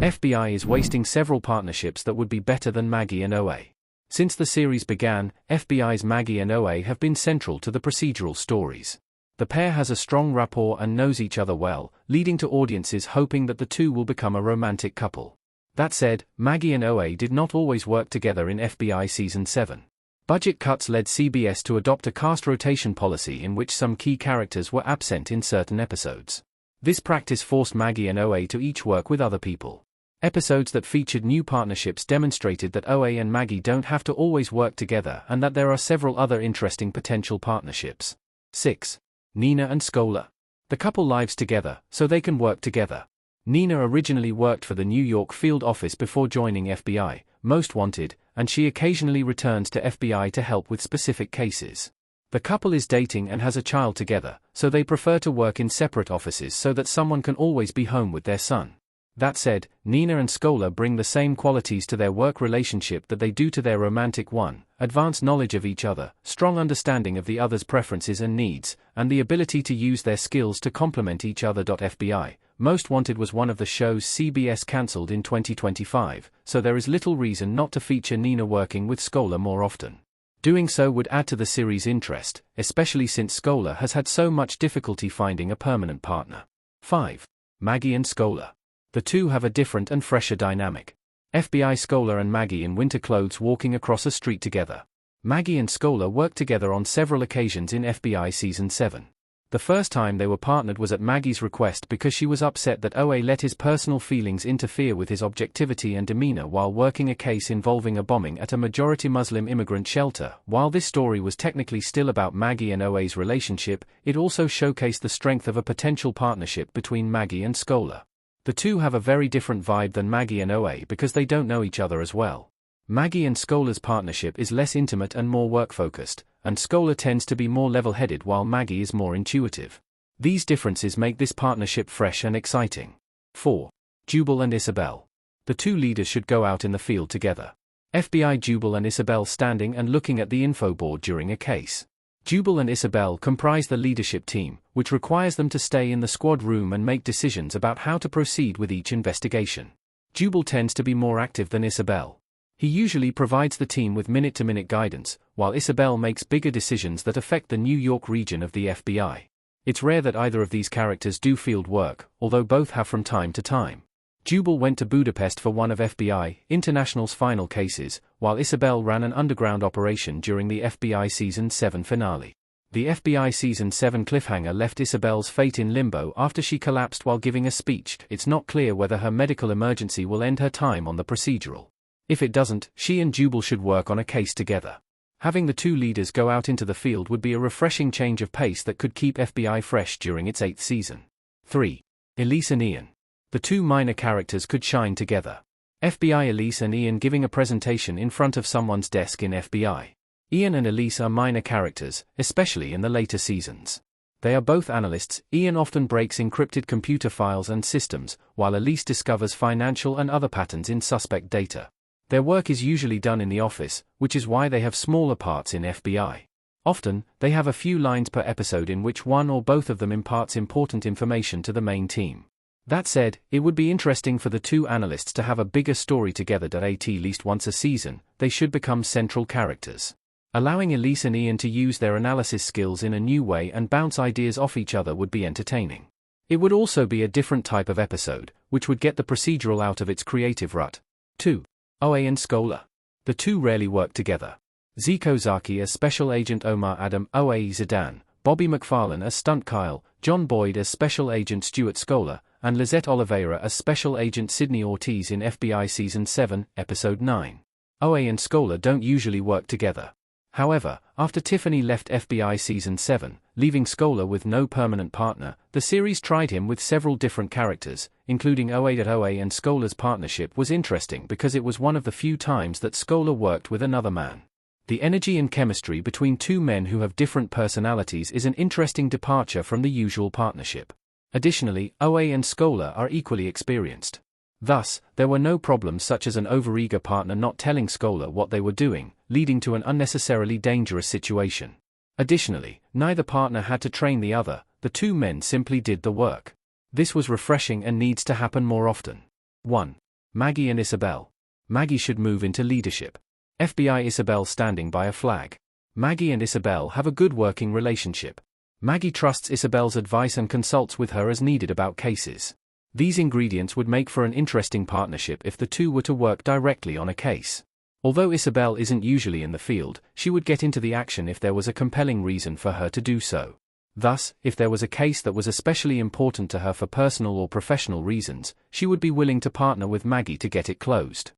FBI is wasting several partnerships that would be better than Maggie and OA. Since the series began, FBI's Maggie and OA have been central to the procedural stories. The pair has a strong rapport and knows each other well, leading to audiences hoping that the two will become a romantic couple. That said, Maggie and OA did not always work together in FBI Season 7. Budget cuts led CBS to adopt a cast rotation policy in which some key characters were absent in certain episodes. This practice forced Maggie and OA to each work with other people. Episodes that featured new partnerships demonstrated that OA and Maggie don't have to always work together and that there are several other interesting potential partnerships. 6. Nina and Scola. The couple lives together, so they can work together. Nina originally worked for the New York field office before joining FBI, Most Wanted, and she occasionally returns to FBI to help with specific cases. The couple is dating and has a child together, so they prefer to work in separate offices so that someone can always be home with their son. That said, Nina and Scola bring the same qualities to their work relationship that they do to their romantic one: advanced knowledge of each other, strong understanding of the other's preferences and needs, and the ability to use their skills to complement each other. FBI Most Wanted was one of the shows CBS cancelled in 2025, so there is little reason not to feature Nina working with Scola more often. Doing so would add to the series' interest, especially since Scola has had so much difficulty finding a permanent partner. 5. Maggie and Scola. The two have a different and fresher dynamic. FBI Scola and Maggie in winter clothes walking across a street together. Maggie and Scola worked together on several occasions in FBI Season 7. The first time they were partnered was at Maggie's request because she was upset that OA let his personal feelings interfere with his objectivity and demeanor while working a case involving a bombing at a majority Muslim immigrant shelter. While this story was technically still about Maggie and OA's relationship, it also showcased the strength of a potential partnership between Maggie and Scola. The two have a very different vibe than Maggie and OA because they don't know each other as well. Maggie and Scola's partnership is less intimate and more work-focused, and Scola tends to be more level-headed while Maggie is more intuitive. These differences make this partnership fresh and exciting. 4. Jubal and Isabel. The two leaders should go out in the field together. FBI Jubal and Isabel standing and looking at the info board during a case. Jubal and Isabel comprise the leadership team, which requires them to stay in the squad room and make decisions about how to proceed with each investigation. Jubal tends to be more active than Isabel. He usually provides the team with minute-to-minute guidance, while Isabel makes bigger decisions that affect the New York region of the FBI. It's rare that either of these characters do field work, although both have from time to time. Jubal went to Budapest for one of FBI International's final cases, while Isabel ran an underground operation during the FBI Season 7 finale. The FBI Season 7 cliffhanger left Isabel's fate in limbo after she collapsed while giving a speech. It's not clear whether her medical emergency will end her time on the procedural. If it doesn't, she and Jubal should work on a case together. Having the two leaders go out into the field would be a refreshing change of pace that could keep FBI fresh during its 8th season. 3. Elise and Ian. The two minor characters could shine together. FBI Elise and Ian giving a presentation in front of someone's desk in FBI. Ian and Elise are minor characters, especially in the later seasons. They are both analysts. Ian often breaks encrypted computer files and systems, while Elise discovers financial and other patterns in suspect data. Their work is usually done in the office, which is why they have smaller parts in FBI. Often, they have a few lines per episode in which one or both of them imparts important information to the main team. That said, it would be interesting for the two analysts to have a bigger story together. At least once a season, they should become central characters. Allowing Elise and Ian to use their analysis skills in a new way and bounce ideas off each other would be entertaining. It would also be a different type of episode, which would get the procedural out of its creative rut. 2. OA and Scola. The two rarely work together. Zico Zaki as Special Agent Omar Adam, OA Zidane, Bobby McFarlane as Stunt Kyle, John Boyd as Special Agent Stuart Scola, and Lizette Oliveira as Special Agent Sidney Ortiz in FBI Season 7, Episode 9. OA and Scola don't usually work together. However, after Tiffany left FBI Season 7, leaving Scola with no permanent partner, the series tried him with several different characters, including OA. OA and Scola's partnership was interesting because it was one of the few times that Scola worked with another man. The energy and chemistry between two men who have different personalities is an interesting departure from the usual partnership. Additionally, OA and Scola are equally experienced. Thus, there were no problems such as an overeager partner not telling Scola what they were doing, leading to an unnecessarily dangerous situation. Additionally, neither partner had to train the other, the two men simply did the work. This was refreshing and needs to happen more often. 1. Maggie and Isabel. Maggie should move into leadership. FBI Isabel standing by a flag. Maggie and Isabel have a good working relationship. Maggie trusts Isabel's advice and consults with her as needed about cases. These ingredients would make for an interesting partnership if the two were to work directly on a case. Although Isabel isn't usually in the field, she would get into the action if there was a compelling reason for her to do so. Thus, if there was a case that was especially important to her for personal or professional reasons, she would be willing to partner with Maggie to get it closed.